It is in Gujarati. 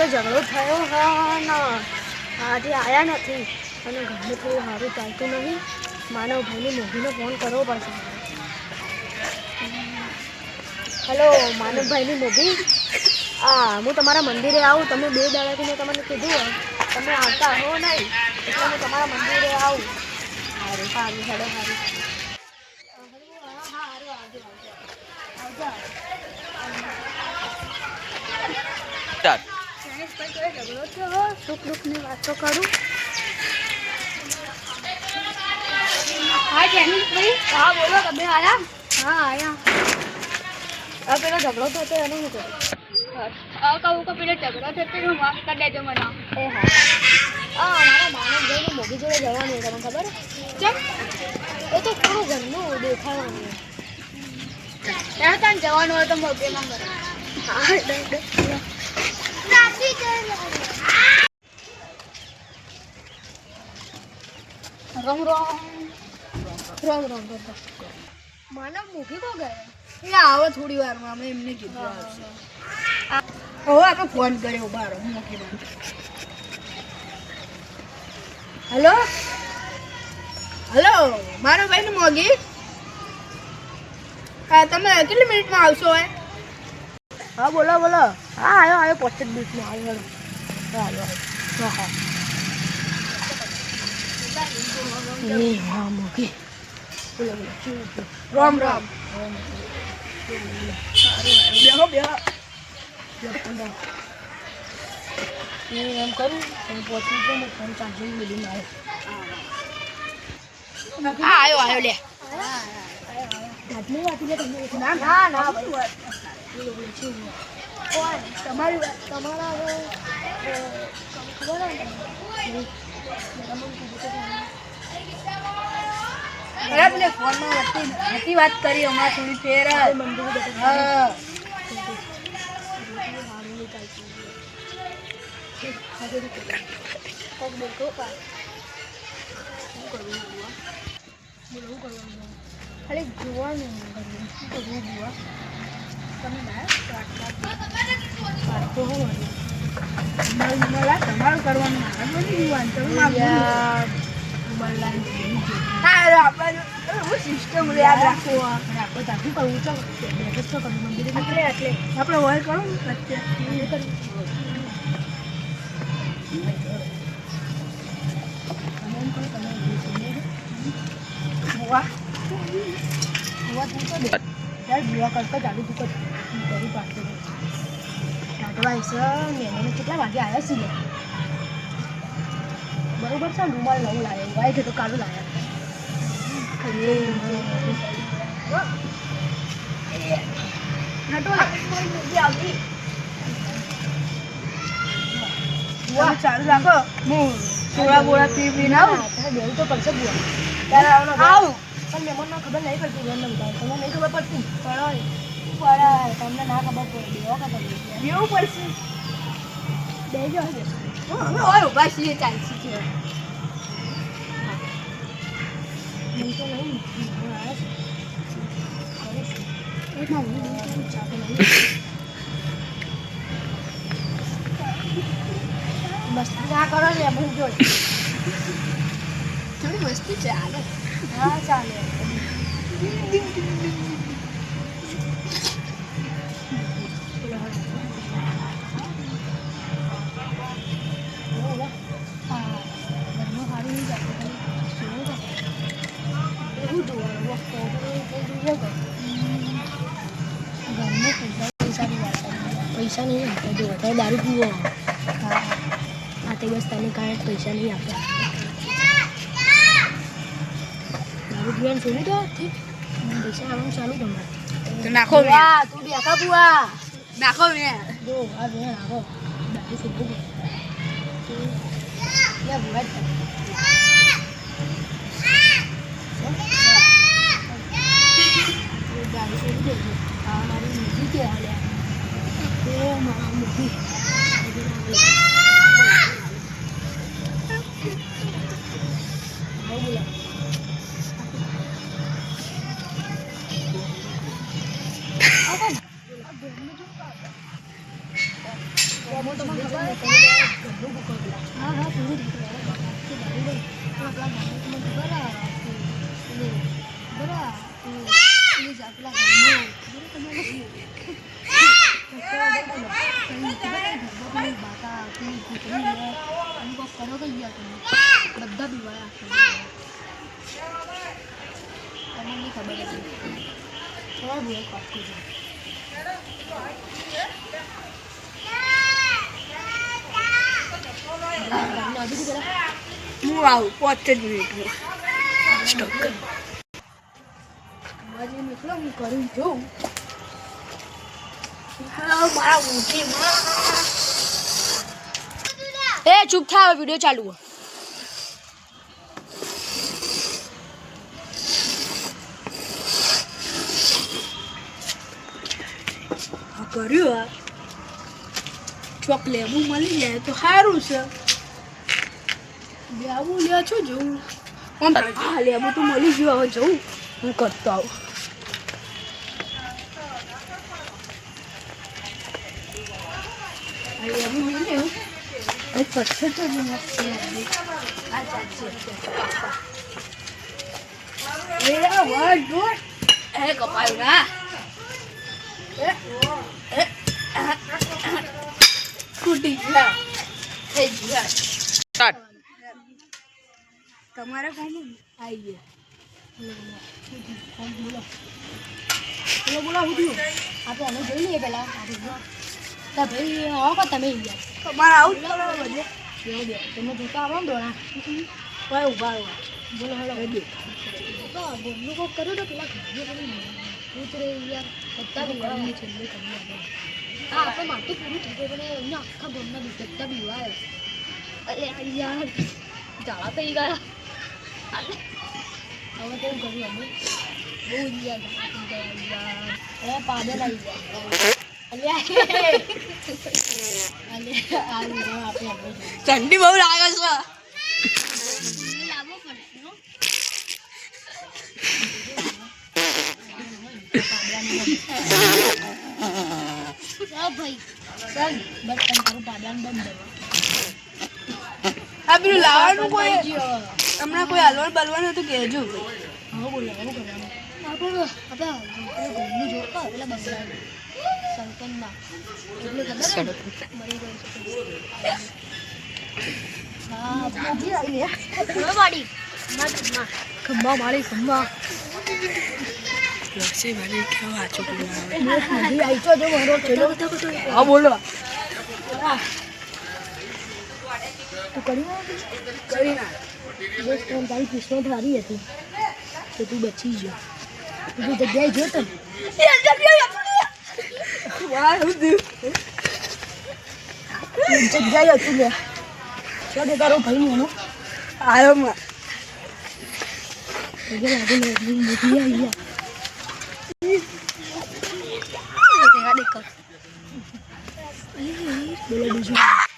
જોડે ઝઘડો થયો હા ના આજે આવ્યા નથી અને ઘરને થોડું સારું ચાલતું નહીં. માનવભાઈની મોભીનો ફોન કરવો પડશે. હેલો માનવભાઈની મોભી, હું તમારા મંદિરે આવું. તમે 2 દાડાથી મેં તમને કીધું તમે આવતા હો નહીં એટલે હું તમારા મંદિરે આવું. સારું સારું હેડો સારું. ઝઘડો થયો સુખ દુઃખની વાત તો કરું. હા જેનિશભાઈ, હા બોલો. તમે આવ્યા? હા આવ્યા. પેલો ઝઘડો થતો એનો શું કરું? કહું કે પેલો ઝઘડો થતો એનો માફ કરી દેજો મને. એ હા મારા માનવભાઈની મોભી જોડે જવાનું તમને ખબર? કેમ? એ તો થોડું ઘરનું દેખાવાનું. ત્યાં ત્યાં જવાનું હોય તો મોભીમાં કરે. હા રામ રામ રામ રામ રામ. માનવ મોભી કો ગયા? એ આવે થોડી વારમાં. અમે એમને કીધું આવશે. હવે આપણે ફોન કર્યો બાર મોકી. હેલો હેલો મારો ભાઈ મોગી, હા તમે કેટલી મિનિટમાં આવશો? હા બોલો બોલો. હા આવ્યો 25 મિનિટમાં આવ્યો. હા હા હા મોગી બોલો બોલો. રામ રામ. બેહો બેહો. એમ કરું તમે પહોંચી તો હું ફોન ચાર્જિંગ મિલી મારે. હા આવ્યો લે. ના ના ના તમારી વાત તમારા ખબર ને ફોનમાં હતી વાત કરી અમારે થોડી ફેર. હા ખાલી જોવાનું શું કરવું જોવા તમે તમારું કરવાનું સિસ્ટમ યાદ રાખો. આપણે તારું કરવું ચાલો મંદિરે એટલે આપણે હોય કરો ને કેટલા વાગે આવ્યા છીએ બરોબર છે. રૂમાલ નવું લાવ્યા વાય છે તો કાલું લાવ્યા. ચાલુ રાખો. હું સોળા બોળા પીવી ના બેવું તો પડશે બુઆ. આવું પણ મહેમાનને ખબર નહીં પડતી. તમને નહીં ખબર પડતી પડે તમને ના ખબર પડે બેવું પડશે. બેજો અમે હોય ઉભા છીએ ચાલશે છે. મસ્તી ના કરો ને એમ જો થોડી મસ્તી ચાલે. હા ચાલે. પૈસા નહીં આપતા જો અત્યારે દારૂ પીવો. હા તે બસ તને કાંઈ પૈસા નહીં આપ્યા. દારૂ પીવાનું છોડી દો ઠીક. પૈસા આવવાનું ચાલુ તમારે નાખો. તું બેઠા બુઆ નાખો. મેં જો આ બે નાખો દારૂ છોડવું ભૂવા દારૂ છોડી દેજો. હા મારી મૂકી કે હાલ્યા મૂકી હું આવું 5 મિનિટમાં સ્ટોક કરું હું કરું જોઉં એ ચૂપ થાવ વિડિયો ચાલુ કર્યું ચોકલેટ મળી જાય તો સારું છે લેવું લે છો જવું હા લેવું તો મળી ગયું હવે જવું હું કરતો આવું લેવું મળ્યું પથ્થર તો કપાયું ના ફૂટી ગયા થઈ ગયા તમારે કોણ આવી ગયા બોલો બોલો હું થયું આપણે અમે જોઈ લઈએ પેલા ભાઈ આવો તમે તમારે આવું બધે તમે જોતા આવો ને દોડા ભાઈ ઉભા બોલો હેલો બોલનું કોક કર્યું તો પેલા ઉતરે યાર બધા બી છેલ્લે કરી હા આપણે માટે પૂરું થઈ ગયું પણ એમને આખા ગામના બધા બીવાય અરે યાર ઝાડા થઈ ગયા હવે કેવું કર્યું અમે બહુ યાર અરે પાદર આવી ગયા ઠંડી બહુ લાગે છે લાવવો પડશે લાવવાનું કોઈ હમણાં કોઈ હલવાનું બલવાનું હતું કહેજો હા બોલો એવું કરવાનું આપણે ઘરનું જોતા એટલે બંગલા સંકનમાં એટલે ખબર મરી ગયું ખંભા મારી ખંભા હા બોલો તું કરી તારી કિસ્મત સારી હતી તો તું બચી ગયો તું જગ્યાએ જો તને જગ્યાએ હતું લે શું કે તારો ભાઈ એનો આવ્યો માં બોલો બીજું